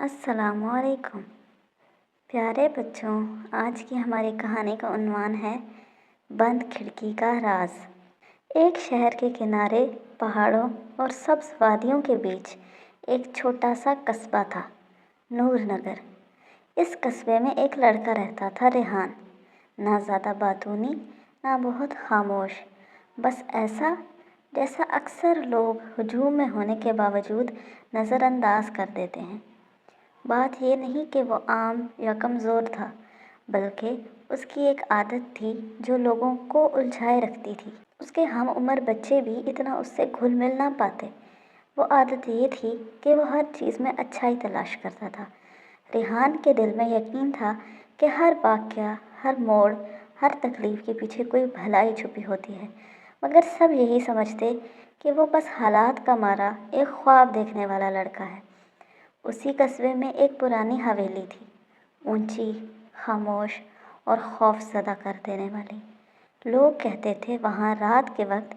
السلام علیکم پیارے بچوں، آج کی ہماری کہانی کا عنوان ہے بند کھڑکی کا راز۔ ایک شہر کے کنارے پہاڑوں اور سبز وادیوں کے بیچ ایک چھوٹا سا قصبہ تھا، نور نگر۔ اس قصبے میں ایک لڑکا رہتا تھا، ریحان۔ نہ زیادہ باتونی، نہ بہت خاموش، بس ایسا جیسا اکثر لوگ ہجوم میں ہونے کے باوجود نظر انداز کر دیتے ہیں۔ بات یہ نہیں کہ وہ عام یا کمزور تھا، بلکہ اس کی ایک عادت تھی جو لوگوں کو الجھائے رکھتی تھی۔ اس کے ہم عمر بچے بھی اتنا اس سے گھل مل نہ پاتے۔ وہ عادت یہ تھی کہ وہ ہر چیز میں اچھائی تلاش کرتا تھا۔ ریحان کے دل میں یقین تھا کہ ہر واقعہ، ہر موڑ، ہر تکلیف کے پیچھے کوئی بھلائی چھپی ہوتی ہے، مگر سب یہی سمجھتے کہ وہ بس حالات کا مارا ایک خواب دیکھنے والا لڑکا ہے۔ اسی قصبے میں ایک پرانی حویلی تھی، اونچی، خاموش اور خوف زدہ کر دینے والی۔ لوگ کہتے تھے وہاں رات کے وقت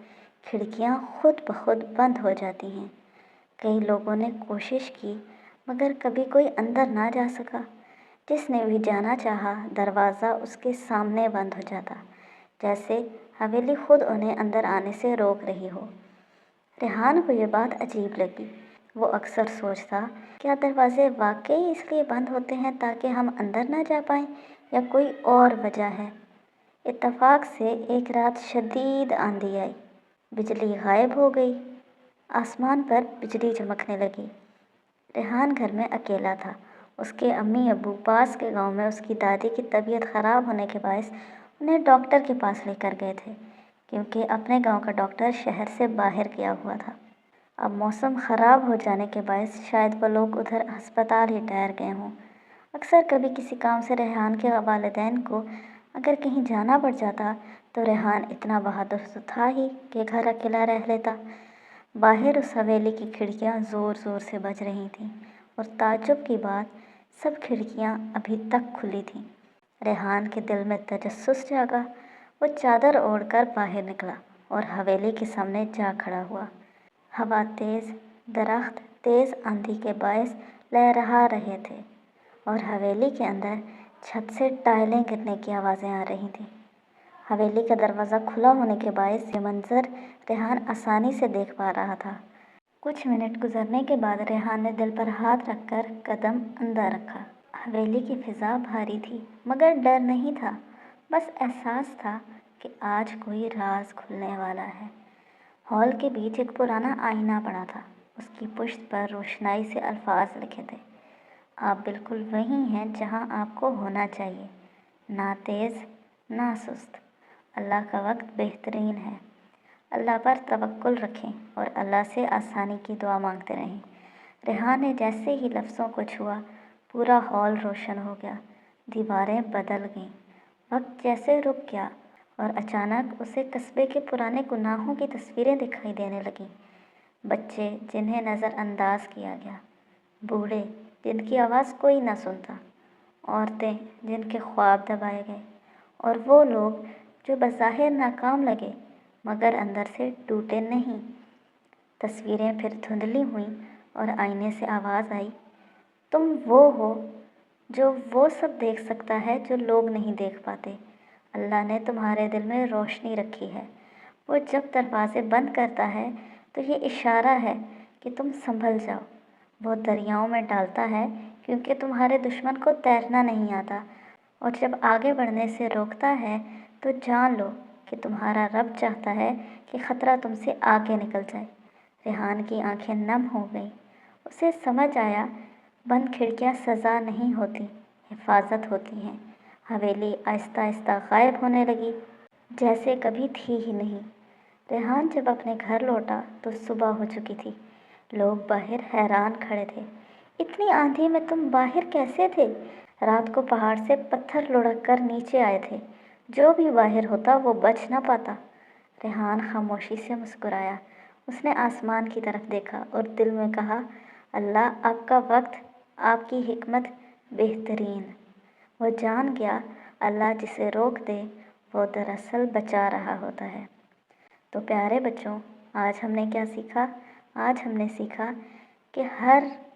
کھڑکیاں خود بخود بند ہو جاتی ہیں۔ کئی لوگوں نے کوشش کی، مگر کبھی کوئی اندر نہ جا سکا۔ جس نے بھی جانا چاہا، دروازہ اس کے سامنے بند ہو جاتا، جیسے حویلی خود انہیں اندر آنے سے روک رہی ہو۔ ریحان کو یہ بات عجیب لگی۔ وہ اکثر سوچتا، کیا دروازے واقعی اس لیے بند ہوتے ہیں تاکہ ہم اندر نہ جا پائیں، یا کوئی اور وجہ ہے؟ اتفاق سے ایک رات شدید آندھی آئی، بجلی غائب ہو گئی، آسمان پر بجلی چمکنے لگی۔ ریحان گھر میں اکیلا تھا۔ اس کے امی ابو پاس کے گاؤں میں اس کی دادی کی طبیعت خراب ہونے کے باعث انہیں ڈاکٹر کے پاس لے کر گئے تھے، کیونکہ اپنے گاؤں کا ڈاکٹر شہر سے باہر گیا ہوا تھا۔ اب موسم خراب ہو جانے کے باعث شاید وہ لوگ ادھر ہسپتال ہی ٹھہر گئے ہوں۔ اکثر کبھی کسی کام سے ریحان کے والدین کو اگر کہیں جانا پڑ جاتا تو ریحان اتنا بہادر تو تھا ہی کہ گھر اکیلا رہ لیتا۔ باہر اس حویلی کی کھڑکیاں زور زور سے بج رہی تھیں، اور تعجب کی بات، سب کھڑکیاں ابھی تک کھلی تھیں۔ ریحان کے دل میں تجسس جاگا۔ وہ چادر اوڑھ کر باہر نکلا اور حویلی کے سامنے جا کھڑا ہوا۔ ہوا تیز، درخت تیز آندھی کے باعث لہرا رہے تھے، اور حویلی کے اندر چھت سے ٹائلیں گرنے کی آوازیں آ رہی تھیں۔ حویلی کا دروازہ کھلا ہونے کے باعث یہ منظر ریحان آسانی سے دیکھ پا رہا تھا۔ کچھ منٹ گزرنے کے بعد ریحان نے دل پر ہاتھ رکھ کر قدم اندر رکھا۔ حویلی کی فضا بھاری تھی، مگر ڈر نہیں تھا، بس احساس تھا کہ آج کوئی راز کھلنے والا ہے۔ ہال کے بیچ ایک پرانا آئینہ پڑا تھا۔ اس کی پشت پر روشنائی سے الفاظ لکھے تھے، آپ بالکل وہیں ہیں جہاں آپ کو ہونا چاہیے، نہ تیز نہ سست۔ اللہ کا وقت بہترین ہے۔ اللہ پر توکل رکھیں اور اللہ سے آسانی کی دعا مانگتے رہیں۔ ریحان نے جیسے ہی لفظوں کو چھوا، پورا ہال روشن ہو گیا، دیواریں بدل گئیں، وقت جیسے رک گیا، اور اچانک اسے قصبے کے پرانے گناہوں کی تصویریں دکھائی دینے لگیں۔ بچے جنہیں نظر انداز کیا گیا، بوڑھے جن کی آواز کوئی نہ سنتا، عورتیں جن کے خواب دبائے گئے، اور وہ لوگ جو بظاہر ناکام لگے مگر اندر سے ٹوٹے نہیں۔ تصویریں پھر دھندلی ہوئیں اور آئینے سے آواز آئی، تم وہ ہو جو وہ سب دیکھ سکتا ہے جو لوگ نہیں دیکھ پاتے۔ اللہ نے تمہارے دل میں روشنی رکھی ہے۔ وہ جب دروازے بند کرتا ہے تو یہ اشارہ ہے کہ تم سنبھل جاؤ۔ وہ دریاؤں میں ڈالتا ہے کیونکہ تمہارے دشمن کو تیرنا نہیں آتا، اور جب آگے بڑھنے سے روکتا ہے تو جان لو کہ تمہارا رب چاہتا ہے کہ خطرہ تم سے آگے نکل جائے۔ ریحان کی آنکھیں نم ہو گئیں۔ اسے سمجھ آیا، بند کھڑکیاں سزا نہیں ہوتی، حفاظت ہوتی ہیں۔ حویلی آہستہ آہستہ غائب ہونے لگی، جیسے کبھی تھی ہی نہیں۔ ریحان جب اپنے گھر لوٹا تو صبح ہو چکی تھی۔ لوگ باہر حیران کھڑے تھے، اتنی آندھی میں تم باہر کیسے تھے؟ رات کو پہاڑ سے پتھر لڑک کر نیچے آئے تھے، جو بھی باہر ہوتا وہ بچ نہ پاتا۔ ریحان خاموشی سے مسکرایا۔ اس نے آسمان کی طرف دیکھا اور دل میں کہا، اللہ آپ کا وقت، آپ کی حکمت بہترین۔ وہ جان گیا، اللہ جسے روک دے وہ دراصل بچا رہا ہوتا ہے۔ تو پیارے بچوں، آج ہم نے کیا سیکھا؟ آج ہم نے سیکھا کہ ہر